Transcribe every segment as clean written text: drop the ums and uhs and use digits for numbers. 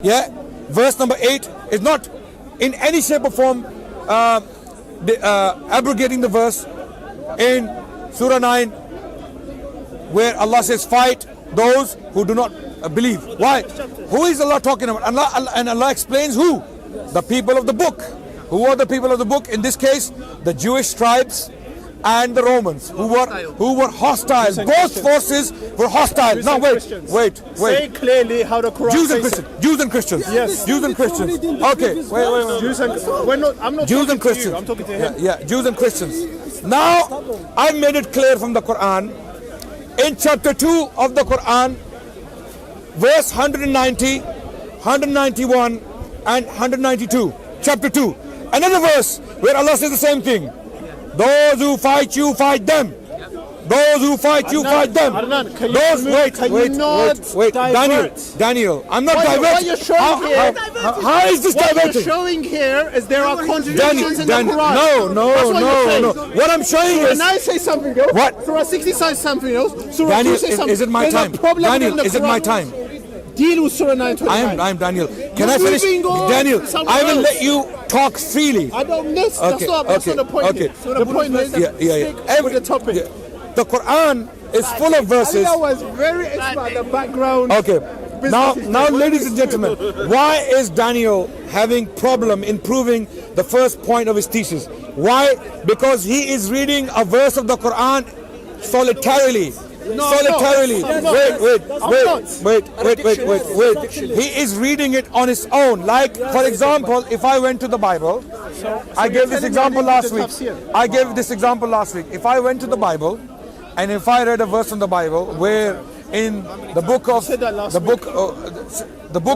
Yeah, verse number 8 is not in any shape or form abrogating the verse in Surah 9 where Allah says fight those who do not believe. Why? Who is Allah talking about? Allah explains who? The people of the book. Who are the people of the book? In this case, the Jewish tribes and the Romans who were hostile. Both forces were hostile. Now wait. Say clearly how the Quran Jews and Christians. Yes. Jews and Christians. Okay. Wait. Jews and I'm not Jews talking and Christians. to you. I'm talking to him. Yeah, Jews and Christians. Now I made it clear from the Quran in chapter 2 of the Quran, verse 190, 191 and 192. Chapter 2. Another verse where Allah says the same thing. Those who fight you, fight them. Those who fight you, fight them. Wait. Daniel, I'm not diverting. What you're showing here, how is this diverting? What you're showing here is there are contradictions in the Quran. No. What I'm showing is. When I say something else, what? Surah 60 says something else. Surah Daniel, 2 says something. is it my time? Daniel, is it my time? Deal with Surah 929. I am Daniel. Can I finish? Daniel, I will let you talk freely. I don't miss. That's not the point. Okay. So the point is stick with the topic. The Quran is full of verses. Allah was very expert the background. Okay. Now, ladies and gentlemen, why is Daniel having problem in proving the first point of his thesis? Why? Because he is reading a verse of the Quran solitarily. Wait. He is reading it on his own. Like, for example, if I went to the Bible, I gave this example last week. If I went to the Bible, and if I read a verse in the Bible where in the book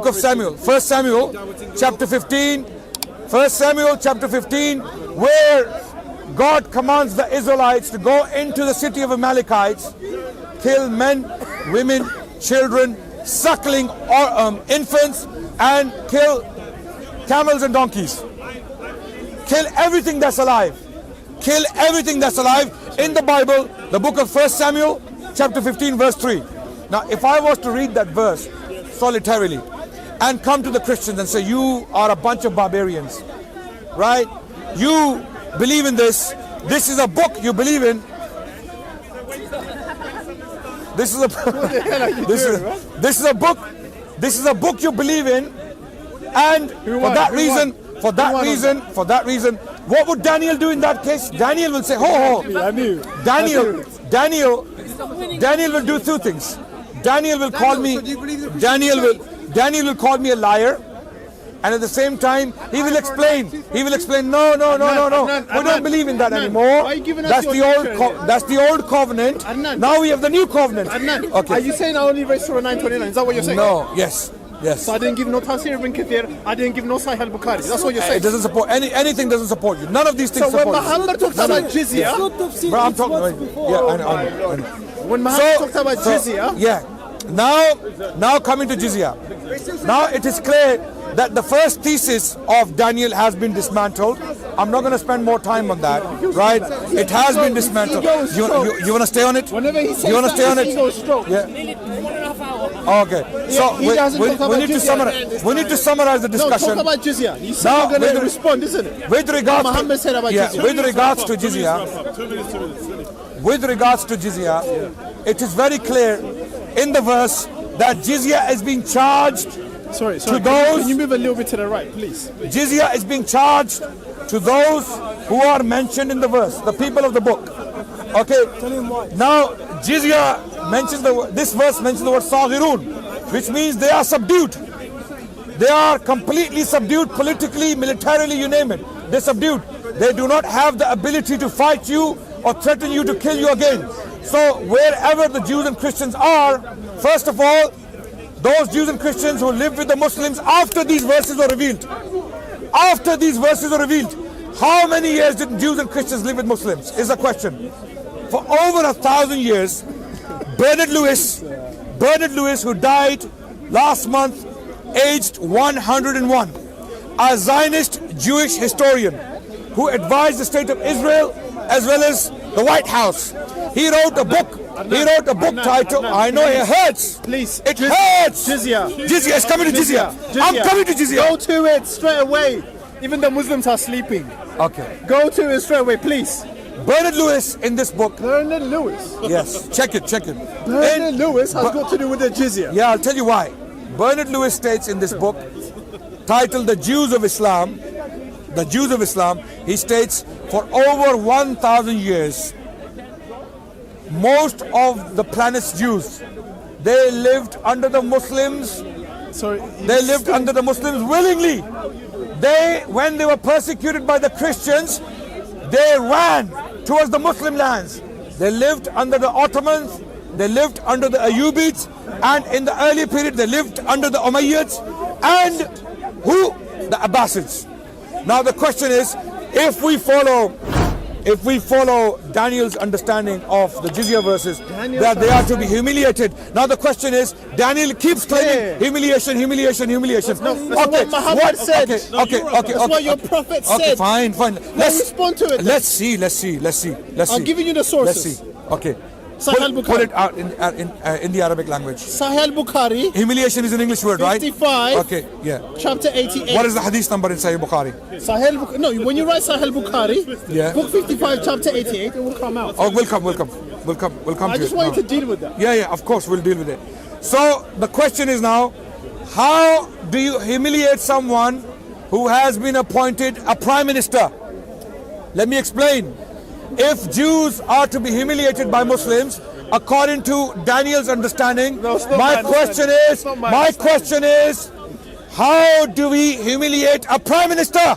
of Samuel, 1 Samuel chapter 15, where God commands the Israelites to go into the city of Amalekites, kill men, women, children, suckling infants, and kill camels and donkeys. Kill everything that's alive. In the Bible, the book of 1 Samuel, chapter 15, verse 3. Now, if I was to read that verse solitarily and come to the Christians and say, you are a bunch of barbarians, right? You believe in this. This is a book you believe in. This is a book. This is a book you believe in, and for that reason, what would Daniel do in that case? Daniel will say, Daniel will do two things. Daniel will call me a liar. And at the same time, he will explain. No. We don't believe in that anymore. That's the old covenant. Now we have the new covenant. Okay. Are you saying I only read Surah 929? Is that what you're saying? No. Yes. So I didn't give no Tafsir ibn Kathir. I didn't give no Sahih al-Bukhari. That's what you're saying. It doesn't support anything. Doesn't support you. None of these things support you. So when Muhammad talks about jizya, I'm talking. When Muhammad talks about jizya, Now coming to jizya. Now it is clear that the first thesis of Daniel has been dismantled. I'm not going to spend more time on that, right? It has been dismantled. You want to stay on it? Whenever he says you want to stay on it? Yeah. Okay. So we need to summarize. We need to summarize the discussion. No, talk about jizya. You said you're going to respond, isn't it? With regards Muhammad said about jizya. With regards to jizya, it is very clear in the verse that jizya is being charged. Sorry. To those, can you move a little bit to the right, please? Jizya is being charged to those who are mentioned in the verse, the people of the book. Okay. Now, jizya this verse mentions the word saghirun, which means they are subdued. They are completely subdued politically, militarily, you name it. They're subdued. They do not have the ability to fight you or threaten you to kill you again. So wherever the Jews and Christians are, first of all, those Jews and Christians who lived with the Muslims after these verses were revealed. How many years did Jews and Christians live with Muslims is the question. For over 1,000 years, Bernard Lewis, who died last month, aged 101, a Zionist Jewish historian who advised the state of Israel as well as the White House. He wrote a book He wrote a book titled, I know it hurts. Please. It hurts. Jizya. Jizya is coming to Jizya. I'm coming to Jizya. Go to it straight away. Even the Muslims are sleeping. Okay. Go to it straight away, please. Bernard Lewis in this book. Bernard Lewis. Yes, check it. Bernard Lewis has got to do with the jizya. Yeah, I'll tell you why. Bernard Lewis states in this book, titled The Jews of Islam, he states, for over 1,000 years, most of the planet's Jews, they lived under the Muslims. They lived under the Muslims willingly. When they were persecuted by the Christians, they ran towards the Muslim lands. They lived under the Ottomans, they lived under the Ayyubids, and in the early period they lived under the Umayyads, and the Abbasids. Now the question is, if we follow Daniel's understanding of the Jizya verses, that they are to be humiliated. Now the question is, Daniel keeps claiming humiliation. That's what Muhammad said. Okay. That's what your prophet said. Okay, fine. Let's respond to it. Let's see. I'm giving you the sources. Let's see. Okay. Sahih al-Bukhari. Put it out in the Arabic language. Sahih al-Bukhari. Humiliation is an English word, right? 55. Okay, yeah. Chapter 88. What is the hadith number in Sahih Bukhari? No, when you write Sahih al-Bukhari, yeah. book 55, chapter 88, it will come out. Oh, we'll come I just want you to deal with that. Yeah, of course we'll deal with it. So the question is now, how do you humiliate someone who has been appointed a prime minister? Let me explain. If Jews are to be humiliated by Muslims, according to Daniel's understanding, my question is, how do we humiliate a prime minister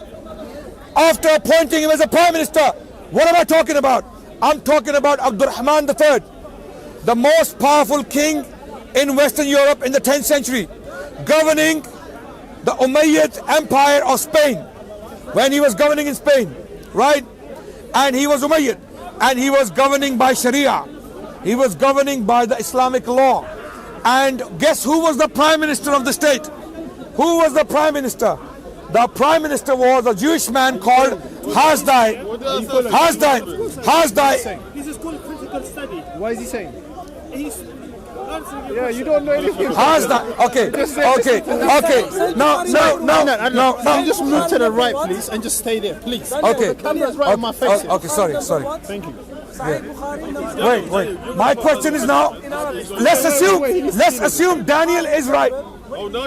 after appointing him as a prime minister? What am I talking about? I'm talking about Abdurrahman III, the most powerful king in Western Europe in the 10th century, governing the Umayyad Empire of Spain, when he was governing in Spain, right? And he was Umayyad, and he was governing by Sharia. He was governing by the Islamic law. And guess who was the prime minister of the state? Who was the prime minister? The prime minister was a Jewish man called Hasdai. This is called critical study. What is he saying? He's Yeah, you don't know anything. Okay. No. You just move to the right, please, and just stay there, please. Okay. The camera's right on my face. Okay, sorry. Thank you. Wait. My question is now, let's assume Daniel is right.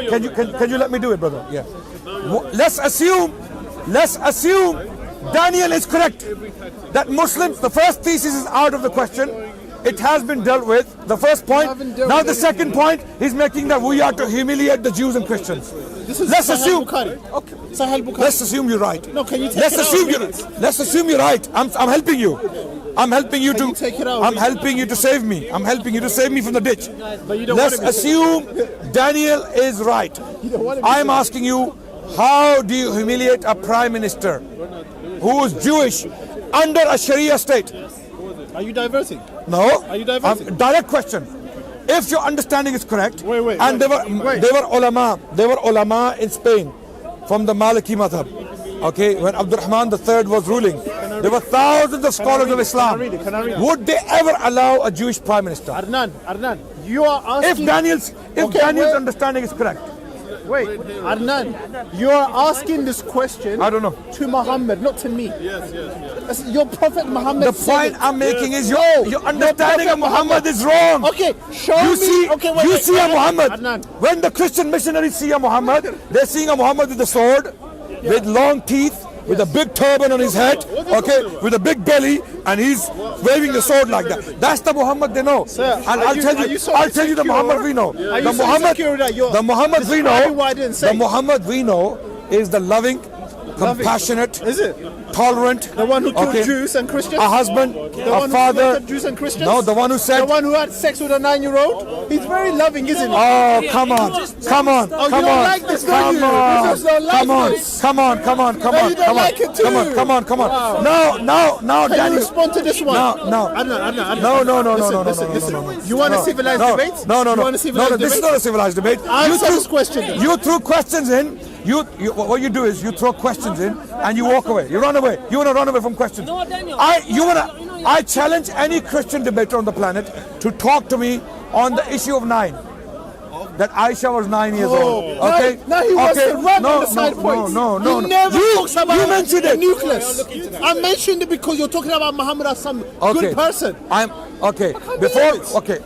Can you let me do it, brother? Yeah. Let's assume Daniel is correct. That Muslims, the first thesis is out of the question. It has been dealt with, the first point. Now the second point, he's making that we are to humiliate the Jews and Christians. Let's assume. Okay. Let's assume you're right. No, can you take Let's it assume out? Let's assume you're right. I'm helping you. I'm helping you to. take it out? I'm helping you to save me. I'm helping you to save me from the ditch. But you don't Let's want to be assume Daniel is right. I'm asking you, how do you humiliate a prime minister who is Jewish under a Sharia state? Are you diverting? No. Are you diverting? Direct question. If your understanding is correct, they were ulama in Spain from the Maliki madhab. Okay, when Abdurrahman III was ruling, there were thousands of scholars of Islam. Can I read it? Would they ever allow a Jewish prime minister? Adnan, you are asking. If Daniel's understanding is correct. Wait, Adnan, you are asking this question. I don't know. To Muhammad, not to me. Yes. Your prophet Muhammad. The point I'm making is your understanding of Muhammad is wrong. Okay, show you me. See, wait, see a Muhammad. Adnan. When the Christian missionaries see a Muhammad, they're seeing a Muhammad with a sword, with long teeth, with a big turban on his head, okay, with a big belly, and he's waving the sword like that. That's the Muhammad they know. Sir, and I'll tell you the Muhammad we know. The Muhammad we know is the loving, compassionate, is it? Tolerant, the one who killed Jews and Christians, a husband, a father, Jews and Christians. No, the one who said, the one who had sex with a 9-year-old. He's very loving, isn't he? Oh, come on. Oh, you don't like this, do you? Come on. You don't like it too. Come on. Wow. Now, Can Daniel. you respond to this one? No. Listen. You want a civilized debate? No. This is not a civilized debate. Answer this question. You threw questions in. What you do is you throw questions in and you walk away. You run away. You want to run away from questions. No, Daniel. You want to. I challenge any Christian debater on the planet to talk to me on the issue of 9. That Aisha was 9 years old. Okay. Now he wants to run on the side no, points. no, no, He no. never talks about you mentioned the it. nucleus. I mentioned it because you're talking about Muhammad as some good person. I'm okay. Before, okay,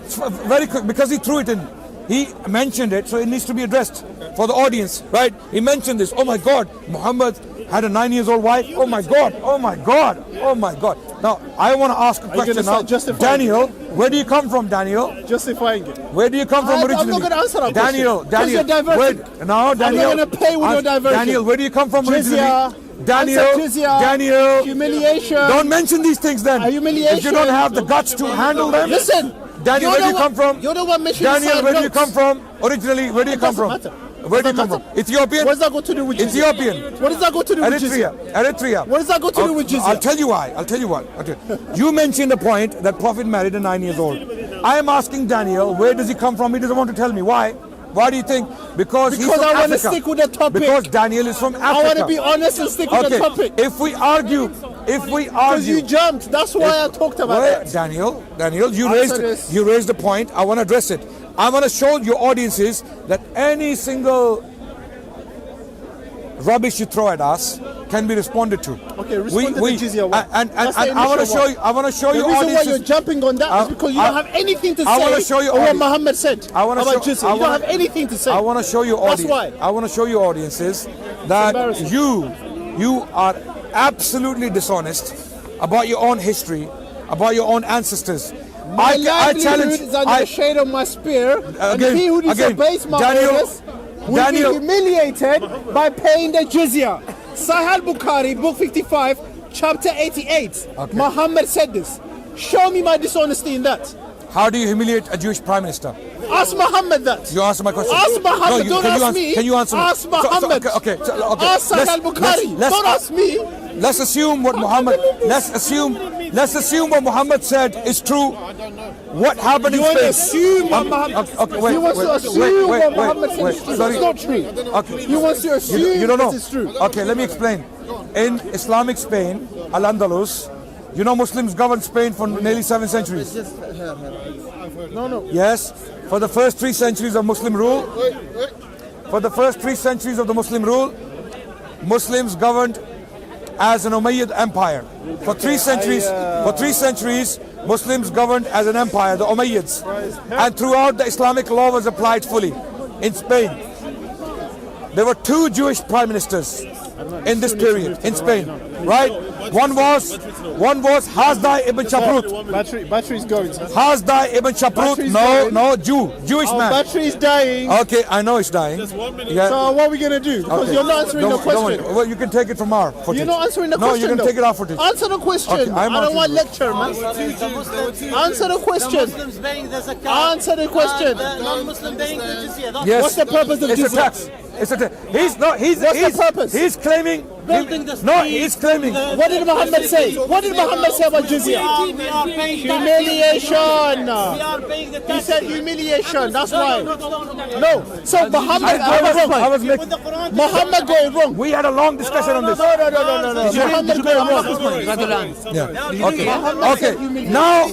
very quick, because he threw it in. He mentioned it, so it needs to be addressed for the audience, right? He mentioned this. Oh my God, Muhammad had a 9-year-old wife. Oh my God. Oh my God. Oh my God. Now I want to ask a question now. Daniel, where do you come from, Daniel? Justifying it. Where do you come from originally? I'm not going to answer that Daniel, question. Daniel. You're diverting. No, Daniel. I'm not going to pay with your diversion. Daniel, where do you come from originally? Jizya. Daniel, Jizya. Daniel. Humiliation. Don't mention these things then. Humiliation. If you don't have the guts to handle them. Listen. Daniel, where do you come from? You're the one mentioning Daniel, where do you come from? Originally, where do you come from? Where do you come from? Ethiopian? What does that got to do with Jizya? Ethiopian. What does that got to do with Jizya? Eritrea. What does that got to do with Jizya? I'll tell you why. I'll tell you what. Okay. You mentioned a point that Prophet married at 9 years old. I am asking Daniel, where does he come from? He doesn't want to tell me. Why? Why do you think? Because he's from I want to Africa. stick with the topic. Because Daniel is from Africa. I want to be honest and stick with the topic. If we argue. Because you jumped. That's why I talked about it. Daniel, you raised a point. I want to address it. I want to show your audiences that any single rubbish you throw at us can be responded to. Okay, respond to the Jizya one. And I want to show you. I want to show you. The reason why you're jumping on that is because you don't have anything to say. I want to show you what Muhammad said about Jizya. You don't have anything to say. I want to show you audience. That's why. I want to show you audiences that you are absolutely dishonest about your own history, about your own ancestors. My livelihood is under the shade of my spear, and he who disobeys my orders will be humiliated by paying the jizya. Sahih Bukhari, book 55, chapter 88. Okay. Muhammad said this. Show me my dishonesty in that. How do you humiliate a Jewish prime minister? Ask Muhammad that. You answer my question. Ask Muhammad. No, don't ask me. Can you answer me? Ask Muhammad. Okay. Ask Sahih Bukhari. Don't ask me. Let's assume what Muhammad. Let's assume what Muhammad said is true. What happened in Spain? You want to assume what Muhammad. Okay, wait. He wants to assume what Muhammad said is true. Sorry. It's not true. Okay. He wants to assume you don't know. it is true. Okay, let me explain. In Islamic Spain, Al-Andalus, you know Muslims governed Spain for nearly 7 centuries. No. Yes, for the first 3 centuries of Muslim rule. For the first 3 centuries of the Muslim rule, Muslims governed as an Umayyad empire. For 3 centuries, Muslims governed as an empire, the Umayyads. And throughout the Islamic law was applied fully. In Spain, there were 2 Jewish prime ministers in this period in Spain, right? One was Hasdai ibn Shaprut. Battery's going. Hasdai ibn Shaprut. No, Jewish man. Battery's dying. Okay, I know it's dying. Yeah. So what are we gonna do? Because you're not answering the question. Well, you can take it from our footage. You're not answering the question. No, you can take it off footage. Answer the question. Okay, I don't want lecture, man. Answer the question. Answer the question. Yes. What's the purpose of It's jizya? a tax. It's a tax. What's the purpose? He's claiming. He's claiming. What did Muhammad say? What did Muhammad say about jizya? Humiliation. He said humiliation. That's why. No. So Muhammad got it wrong. Muhammad got it wrong. We had a long discussion on this. No. Muhammad got it wrong. Yeah. Okay. Now.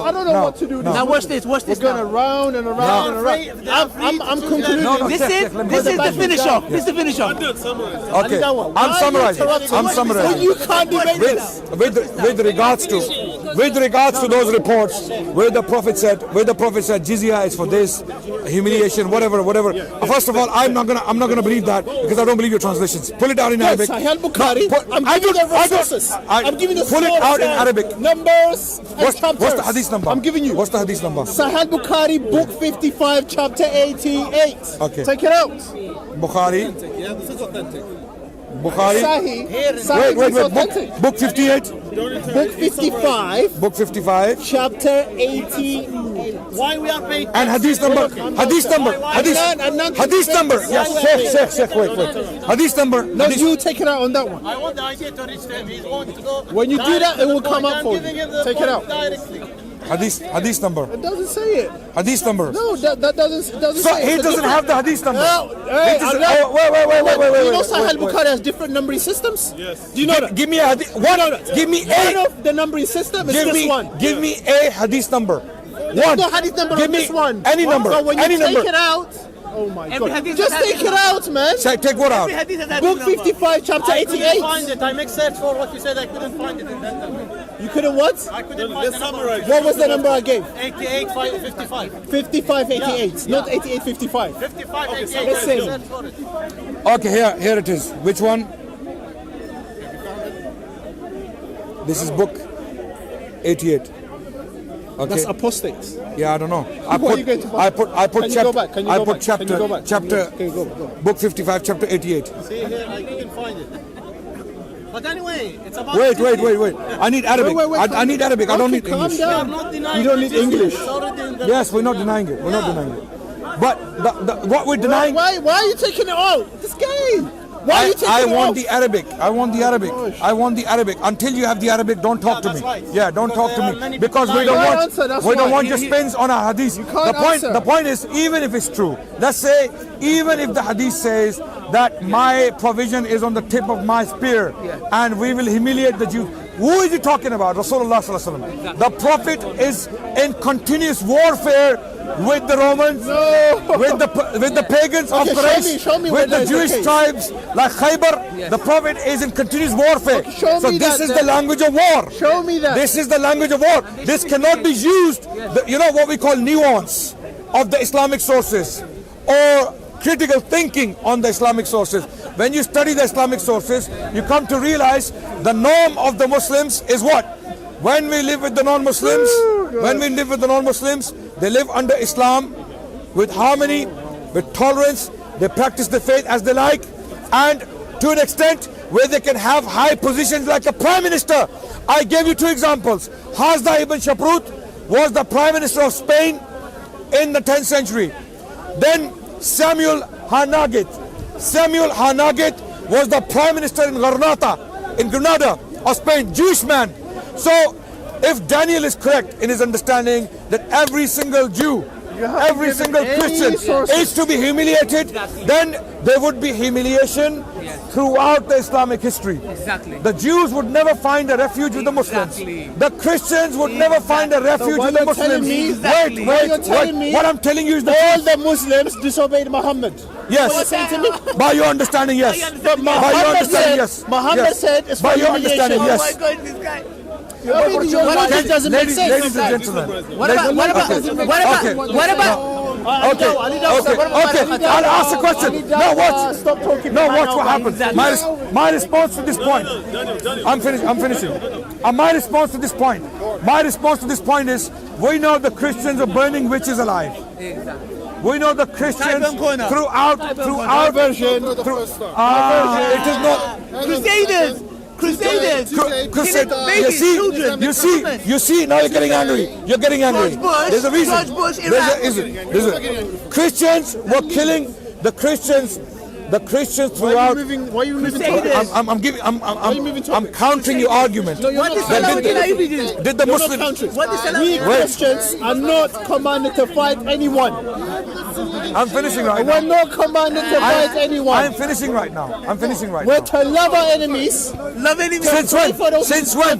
I don't know what to do. Now watch this. We're going around and around and around. I'm concluding. This is the finish off. This is the finish off. Okay, I'm summarizing. You can't debate this. With regards to those reports where the Prophet said jizya is for this, humiliation, whatever. First of all, I'm not gonna believe that because I don't believe your translations. Pull it out in Arabic. Sahih Bukhari. I'm giving the resources. I'm giving the pull it out in Arabic. Numbers and chapters. What's the hadith number? I'm giving you. What's the hadith number? Sahih Bukhari, book 55, chapter 88. Okay. Take it out. Bukhari. Yeah, this is authentic. Sahih. Wait. Book 58. Book 55. Book 55. Chapter 88. Why we are paying? And hadith number. Hadith number. Yes, Sheikh. Wait. Hadith number. No, you take it out on that one. I want the idea to reach him. He's going to go. When you do that, it will come up for you. Take it out. Directly. Hadith number. It doesn't say it. Hadith number. No, that doesn't So say it. he doesn't have the hadith number. No, Wait. Do you know Sahih Bukhari has different numbering systems? Yes. Do you know that? Give me a hadith. Give me One of the numbering system is this one. Give me a hadith number. There's no hadith number on this one. Any number. So when you Any take number. it out, oh my Every God. hadith Just has take hadith it out, man. Take what out? Every hadith has Book hadith number. 55, chapter I couldn't 88. find it. I make search for what you said. I couldn't find it in that number. You couldn't what? I couldn't find the number. What was the number I gave? 88, 55. 55, 88. Yeah. Not 88, 55. 55, 88. Listen. Search for it. Okay, here it is. Which one? This is book 88. Okay. That's apostates. Yeah, I don't know. What are you going to find? I put Can you go back? Can you I go put back? chapter Can you go back? chapter Okay, go. book 55 chapter 88. See here, I couldn't find it. But anyway, it's about. Wait. I need Arabic. Wait, I need Arabic. I don't need calm English. We are down. not denying You don't it. need English. It's already in the. Yes, we're not denying it. We're not denying it. But what we're denying, Why are you taking it out? This game. Why are you taking I it want out? the Arabic. I want the Arabic. I want the Arabic. Until you have the Arabic, don't talk to me. that's right. Yeah, don't talk Because there to are me many because people we don't lying. want Answer, that's we don't why. want your spins on our hadith. can't answer. The point is, even if it's true, let's say even if the hadith says that my provision is on the tip of my spear and we will humiliate the Jews. Who is he talking about? Rasulullah sallallahu alaihi wasallam. The Prophet is in continuous warfare with the Romans, with the pagans of Okay, Quraysh, show me where with the that is the Jewish case. tribes like Khaybar. The Prophet is in continuous warfare. Okay, show So me this that is then. the language of war. Show me that. This is the language of war. This cannot be used, you know what we call nuance of the Islamic sources or critical thinking on the Islamic sources. When you study the Islamic sources, you come to realize the norm of the Muslims is what? When we live with the non-Muslims, they live under Islam with harmony, with tolerance. They practice the faith as they like, and to an extent where they can have high positions like a prime minister. I gave you two examples. Hazda ibn Shaprut was the prime minister of Spain in the 10th century. Then Samuel Hanagit was the prime minister in Granada of Spain, Jewish man. So if Daniel is correct in his understanding that every single Jew, every single Christian is to be humiliated, then there would be humiliation throughout the Islamic history. Exactly. The Jews would never find a refuge with the Muslims. Exactly. The Christians would never find a refuge what with the you're telling Muslims. me- Exactly. what you're telling me- What I'm telling you is the All truth. the Muslims disobeyed Muhammad. Yes. What you're saying to me? By your understanding, yes. But By your Muhammad understanding, said, yes. Muhammad Yes. said it's By for your humiliation. understanding, Oh yes. my God, this guy. Your logic doesn't make sense. Ladies and gentlemen. What about? Okay. Okay. I'll ask a question. Now what? Stop talking. No, watch what happens. Exactly. My response to this point. I'm finishing. My response to this point is, we know the Christians are burning witches alive. We know the Christians throughout version. it is not. Crusaders. Crusade. Babies, children. You see. Now you're getting angry. George Bush, There's a reason. George Bush, There's a Christians were killing the Christians. The Christians throughout. Why are you moving? Crusaders. I'm countering your argument. What did Salahuddin do? Did the Muslims? What did We Salahuddin Christians are not commanded to fight anyone. I'm finishing right We're now. not commanded to fight I'm anyone. finishing right now. We're to love our enemies. Love enemies. Since when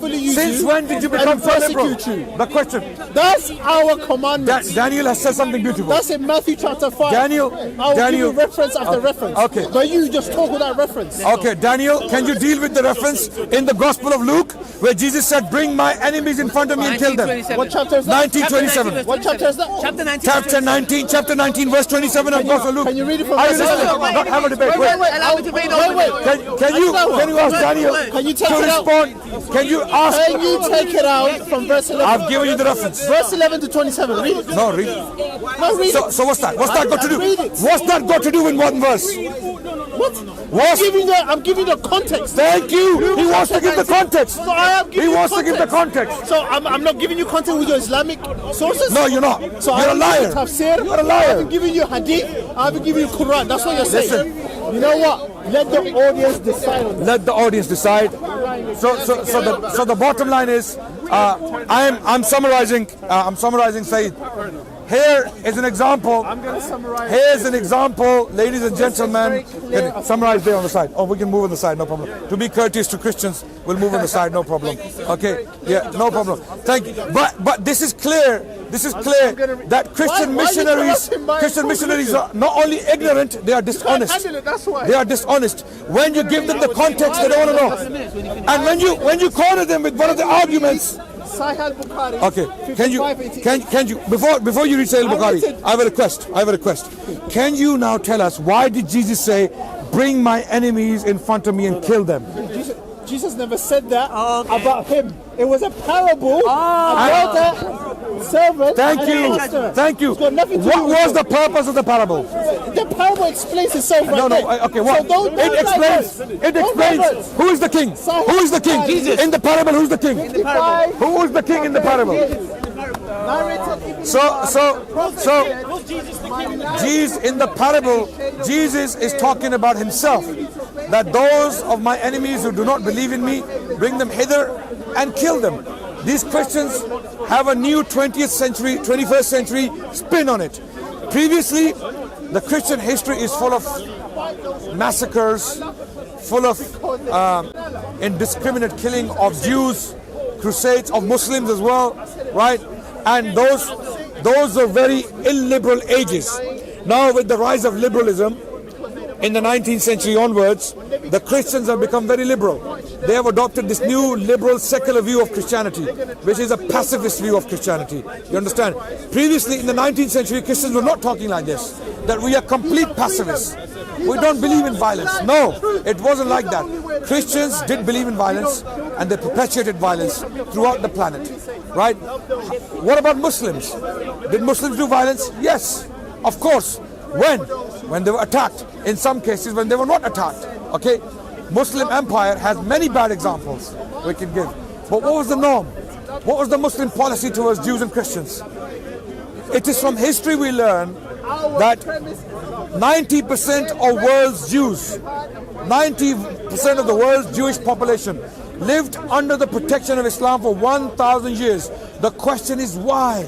did you become and so liberal? persecute you. The question. That's our commandment. Daniel has said something beautiful. That's in Matthew chapter 5. Daniel- I'll give Daniel- you reference after reference. Okay. But you just talk without reference. Okay, Daniel, can you deal with the reference in the Gospel of Luke where Jesus said, "Bring my enemies in front of me and kill them"? 1927. What chapter is that? 1927. What chapter is that? Chapter 19. Verse 27 of Gospel of Luke. Can you read it from Are you verse listening? 11? Not have a debate. Wait. Allow me to read over Wait. Can you ask Daniel Can you take to it out? respond? Can you ask? Can you take it out from verse 11? I've given you the reference. Verse 11 to 27. Read it. No, read it. No, read it. So what's that? What's that got to do? Read it. What's that got to do in one verse? What? I'm giving the context. Thank you. He wants to give the context. So I am giving He you wants to give the context. So I'm not giving you context with your Islamic sources? No, you're not. So You're a I'm liar. giving you tafsir. You're a liar. I'm giving you hadith. I'm giving you Quran. That's what you're saying. Listen. You know what? Let the audience decide on that. Let the audience decide. So the bottom line is, I'm summarizing. I'm summarizing, Saeed. Here is an example. Here's an example, ladies and gentlemen. Summarize there on the side. Oh, we can move on the side, no problem. To be courteous to Christians, we'll move on the side, no problem. Okay, yeah, no problem. Thank you. But this is clear. This is clear that Christian missionaries are not only ignorant, they are dishonest. They are dishonest. When you give them the context, they don't want to know. And when you corner them with one of the arguments. Okay, can you before you read Sahih al-Bukhari, I have a request. Can you now tell us why did Jesus say, "Bring my enemies in front of me and kill them"? Jesus never said that about him. It was a parable about a servant. Thank you. It's got nothing to do What with was the purpose of the parable? The parable explains itself right there. Okay, what? So don't It explains. Who is the king? Who is the king? Jesus. In the parable, who's the king? Who is the king in the parable? So Jesus in the parable, Jesus is talking about himself. That those of my enemies who do not believe in me, bring them hither and kill them. These Christians have a new 20th century, 21st century spin on it. Previously, the Christian history is full of massacres, full of indiscriminate killing of Jews, crusades of Muslims as well, right? And those are very illiberal ages. Now with the rise of liberalism, in the 19th century onwards, the Christians have become very liberal. They have adopted this new liberal secular view of Christianity, which is a pacifist view of Christianity. You understand? Previously in the 19th century, Christians were not talking like this, that we are complete pacifists. We don't believe in violence. No, it wasn't like that. Christians did believe in violence and they perpetuated violence throughout the planet, right? What about Muslims? Did Muslims do violence? Yes, of course. When they were attacked. In some cases when they were not attacked. Okay, Muslim empire has many bad examples we can give. But what was the norm? What was the Muslim policy towards Jews and Christians? It is from history we learn that 90% of world's Jews, 90% of the world's Jewish population lived under the protection of Islam for 1,000 years. The question is why?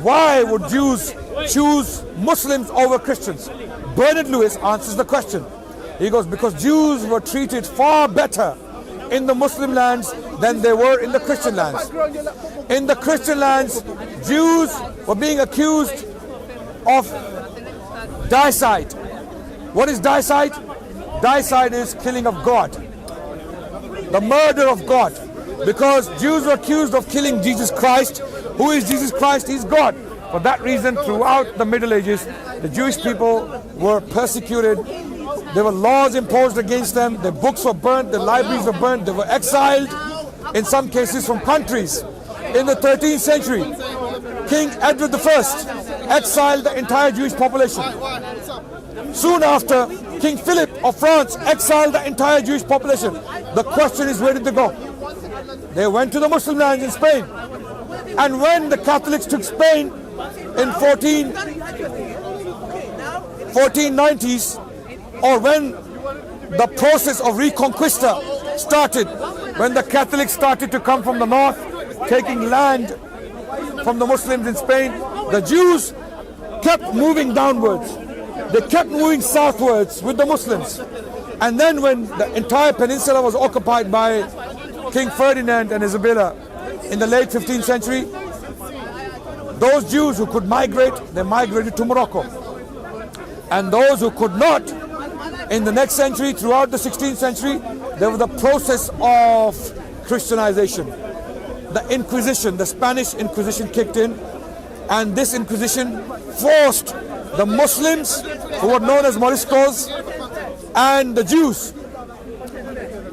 Why would Jews choose Muslims over Christians? Bernard Lewis answers the question. He goes, because Jews were treated far better in the Muslim lands than they were in the Christian lands. In the Christian lands, Jews were being accused of dicide. What is dicide? Dicide is killing of God, the murder of God. Because Jews were accused of killing Jesus Christ. Who is Jesus Christ? He's God. For that reason, throughout the Middle Ages, the Jewish people were persecuted. There were laws imposed against them. Their books were burnt. Their libraries were burnt. They were exiled, in some cases from countries. In the 13th century, King Edward I exiled the entire Jewish population. Soon after, King Philip of France exiled the entire Jewish population. The question is, where did they go? They went to the Muslim lands in Spain. And when the Catholics took Spain in 1490s, or when the process of Reconquista started, when the Catholics started to come from the north, taking land from the Muslims in Spain, the Jews kept moving downwards. They kept moving southwards with the Muslims. And then when the entire peninsula was occupied by King Ferdinand and Isabella in the late 15th century, those Jews who could migrate, they migrated to Morocco. And those who could not, in the next century, throughout the 16th century, there was a process of Christianization. The Inquisition, the Spanish Inquisition kicked in, and this Inquisition forced the Muslims, who were known as Moriscos, and the Jews,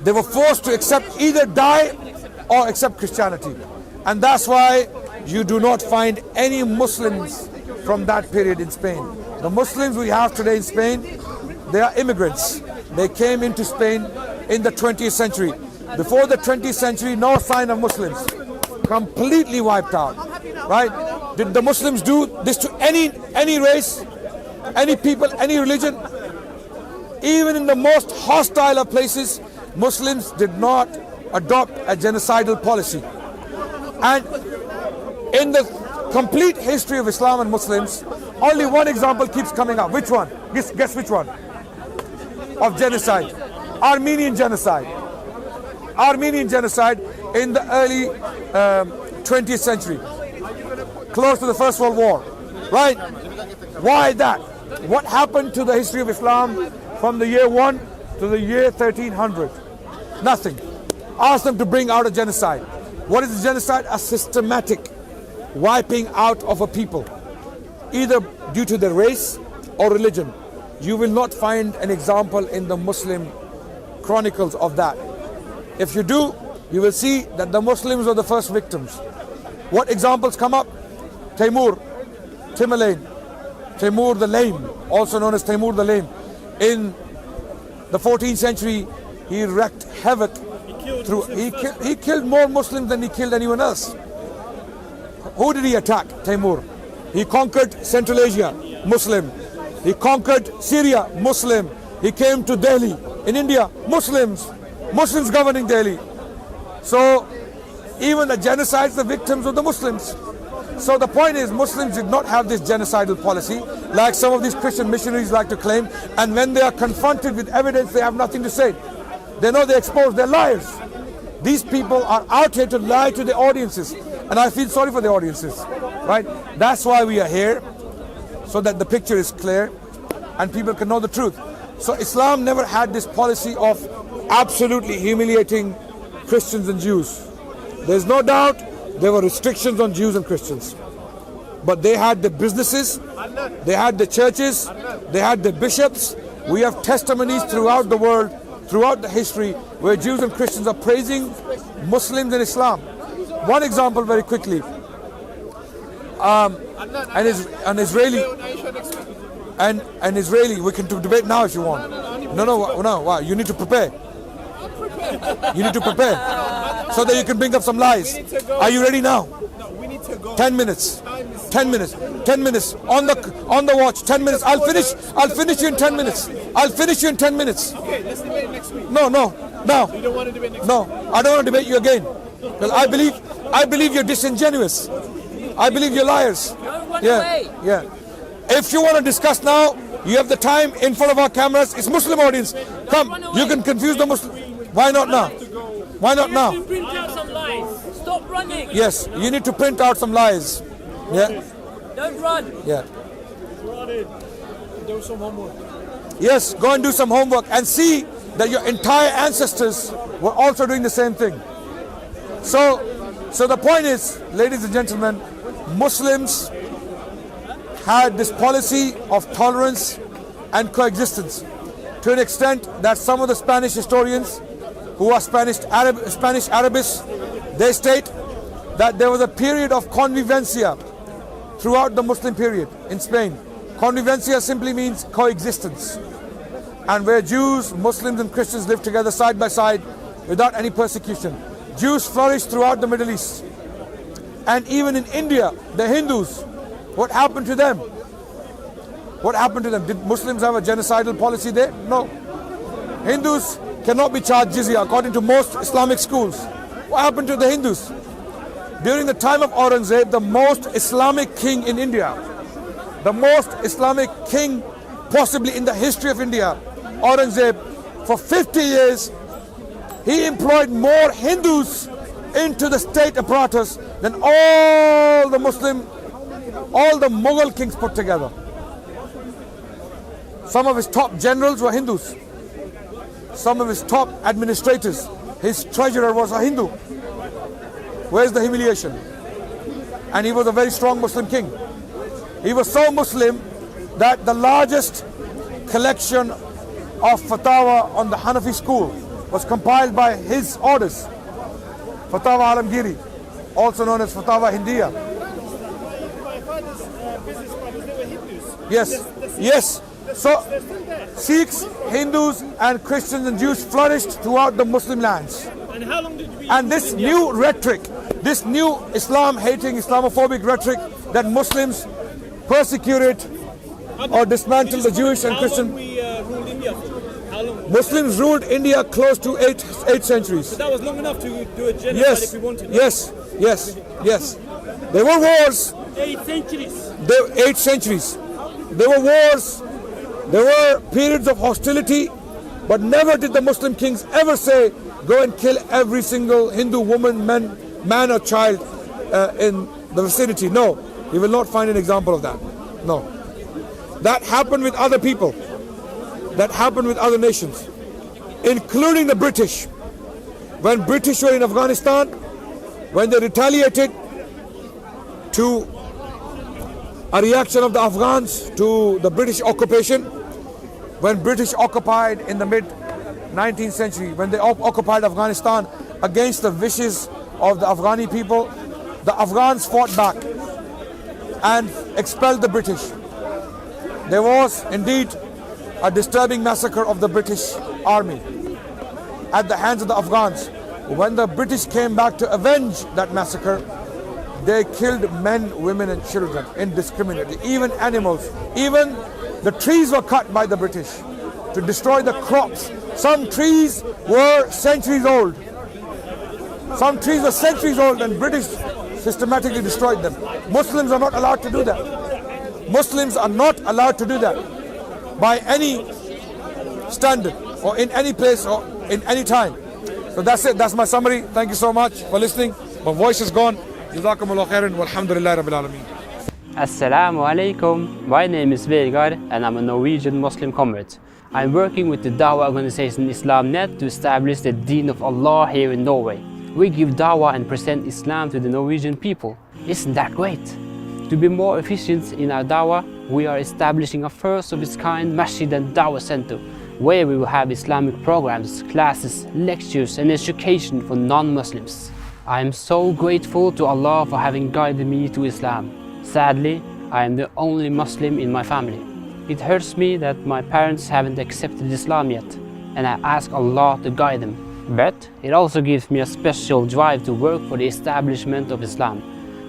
they were forced to either die or accept Christianity. And that's why you do not find any Muslims from that period in Spain. The Muslims we have today in Spain, they are immigrants. They came into Spain in the 20th century. Before the 20th century, no sign of Muslims. Completely wiped out. Right? Did the Muslims do this to any race, any people, any religion? Even in the most hostile of places, Muslims did not adopt a genocidal policy. And in the complete history of Islam and Muslims, only one example keeps coming up. Which one? Guess which one? Of genocide. Armenian genocide. Armenian genocide in the early 20th century, close to the First World War, right? Why that? What happened to the history of Islam from the year 1 to the year 1300? Nothing. Ask them to bring out a genocide. What is a genocide? A systematic wiping out of a people, either due to their race or religion. You will not find an example in the Muslim chronicles of that. If you do, you will see that the Muslims were the first victims. What examples come up? Timur the Lame, also known as Timur the Lame. In the 14th century, he wreaked havoc. He killed more Muslims than he killed anyone else. Who did he attack? Timur. He conquered Central Asia, Muslim. He conquered Syria, Muslim. He came to Delhi in India, Muslims governing Delhi. So even the genocides, the victims of the Muslims. So the point is, Muslims did not have this genocidal policy like some of these Christian missionaries like to claim, and when they are confronted with evidence, they have nothing to say. They know they expose, they're liars. These people are out here to lie to the audiences, and I feel sorry for the audiences, right? That's why we are here, so that the picture is clear and people can know the truth. So Islam never had this policy of absolutely humiliating Christians and Jews. There's no doubt there were restrictions on Jews and Christians, but they had the businesses, they had the churches, they had the bishops. We have testimonies throughout the world, throughout the history, where Jews and Christians are praising Muslims and Islam. One example very quickly, an Israeli, we can do debate now if you want. No, you need to prepare. You need to prepare so that you can bring up some lies. Are you ready now? 10 minutes. 10 minutes. 10 minutes. On the watch. 10 minutes. I'll finish you in 10 minutes. I'll finish you in 10 minutes. Okay, let's debate next week. No. You don't want to debate next week? No, I don't want to debate you again. Because I believe you're disingenuous. I believe you're liars. Yeah. If you want to discuss now, you have the time in front of our cameras. It's Muslim audience. Come, you can confuse the Muslim. Why not now? Why not now? You print out some lies. Stop running. Yes, you need to print out some lies. Yeah. Don't run. Yeah. Do some homework. Yes, go and do some homework and see that your entire ancestors were also doing the same thing. So the point is, ladies and gentlemen, Muslims had this policy of tolerance and coexistence to an extent that some of the Spanish historians who are Spanish Arabists, they state that there was a period of convivencia throughout the Muslim period in Spain. Convivencia simply means coexistence, and where Jews, Muslims and Christians lived together side by side without any persecution. Jews flourished throughout the Middle East, and even in India, the Hindus, what happened to them? What happened to them? Did Muslims have a genocidal policy there? No. Hindus cannot be charged jizya according to most Islamic schools. What happened to the Hindus? During the time of Aurangzeb, the most Islamic king in India, the most Islamic king possibly in the history of India, Aurangzeb, for 50 years, he employed more Hindus into the state apparatus than all the Mughal kings put together. Some of his top generals were Hindus. Some of his top administrators, his treasurer was a Hindu. Where's the humiliation? And he was a very strong Muslim king. He was so Muslim that the largest collection of fatwa on the Hanafi school was compiled by his orders. Fatwa Alamgiri, also known as Fatwa Hindiya. My father's business partners, they were Hindus. Yes. So Sikhs, Hindus and Christians and Jews flourished throughout the Muslim lands. And how long did we... And this new rhetoric, this new Islam-hating, Islamophobic rhetoric that Muslims persecuted or dismantled the Jewish and Christian... How long we ruled India for? How long? Muslims ruled India close to eight centuries. That was long enough to do a genocide Yes, if we wanted. yes. There were wars. 8 centuries. 8 centuries. There were wars. There were periods of hostility, but never did the Muslim kings ever say, go and kill every single Hindu woman, man or child in the vicinity. No, you will not find an example of that. No. That happened with other people. That happened with other nations, including the British. When British were in Afghanistan, when they retaliated to a reaction of the Afghans to the British occupation, when British occupied in the mid-19th century, when they occupied Afghanistan against the wishes of the Afghani people, the Afghans fought back and expelled the British. There was indeed a disturbing massacre of the British army at the hands of the Afghans. When the British came back to avenge that massacre, they killed men, women and children indiscriminately, even animals. Even the trees were cut by the British to destroy the crops. Some trees were centuries old. Some trees were centuries old and British systematically destroyed them. Muslims are not allowed to do that. Muslims are not allowed to do that by any standard or in any place or in any time. So that's it. That's my summary. Thank you so much for listening. My voice is gone. Jazak Allah Khair walhamdulillahi rabbil alameen. Assalamu alaikum. My name is Vegard and I'm a Norwegian Muslim convert. I'm working with the Dawah organization IslamNet to establish the Deen of Allah here in Norway. We give Dawah and present Islam to the Norwegian people. Isn't that great? To be more efficient in our Dawah, we are establishing a first of its kind Masjid and Dawah Center, where we will have Islamic programs, classes, lectures and education for non-Muslims. I am so grateful to Allah for having guided me to Islam. Sadly, I am the only Muslim in my family. It hurts me that my parents haven't accepted Islam yet, and I ask Allah to guide them. But it also gives me a special drive to work for the establishment of Islam.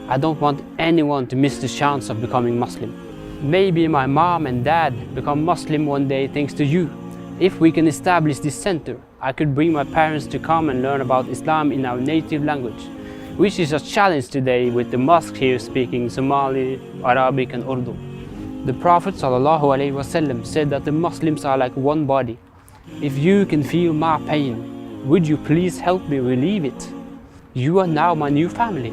I don't want anyone to miss the chance of becoming Muslim. Maybe my mom and dad become Muslim one day thanks to you. If we can establish this center, I could bring my parents to come and learn about Islam in our native language, which is a challenge today with the mosque here speaking Somali, Arabic and Urdu. The Prophet ﷺ said that the Muslims are like one body. If you can feel my pain, would you please help me relieve it? You are now my new family.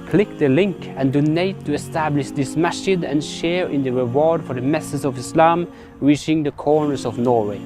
Click the link and donate to establish this masjid and share in the reward for the message of Islam reaching the corners of Norway.